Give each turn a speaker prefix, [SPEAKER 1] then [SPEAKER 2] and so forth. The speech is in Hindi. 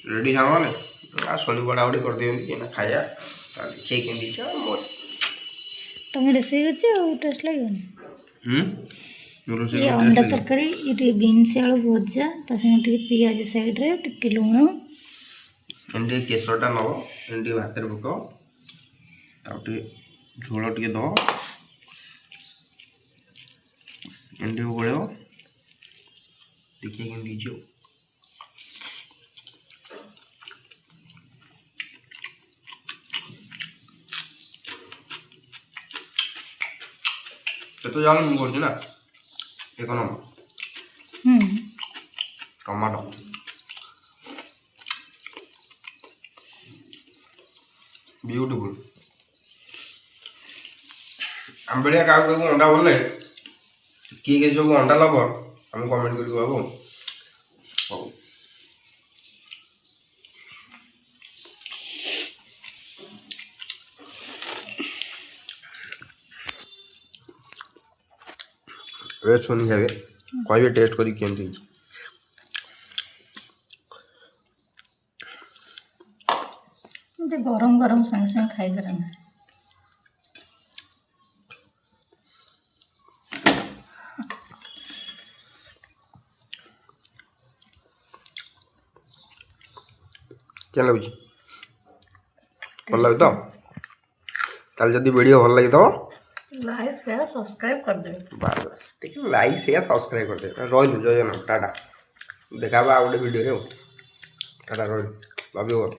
[SPEAKER 1] रेडी सामान मैंने आ सोनी बड़ा बड़ी कर दियो कि ना खाया देखिए केंदी छ मो
[SPEAKER 2] तुम रोषेई कर टेस्ट लगे
[SPEAKER 1] रोसे
[SPEAKER 2] ये अंडा तरकारी ये बीन्स आलू भजा ता संगे पियाज साइड रे टिके लुण
[SPEAKER 1] एंडी केसरटा नब एंडी भातर पकाओ ताउटे झोल टिके दो एंडी गोळेओ देखिए केंदी छ तो जान मु करछ ना एक नंबर टमाटो ब्यूटीफुल आंबेलिया का अंडा बोले किए सब अंडा लवर हम कमेंट करी बाबू वे सुनी जावे कहबे टेस्ट करी केमती
[SPEAKER 2] गरम गरम संगे संगे खाई पारे
[SPEAKER 1] क्या लगुच भल लगे तो ताल जदि वीडियो भल लगे तो
[SPEAKER 2] लाइक शेयर सब्सक्राइब कर दे
[SPEAKER 1] बस ठीक लाइक शेयर सब्सक्राइब कर दे रही जय जन टाटा देखा गोटे वीडियो टाटा रही लव यू।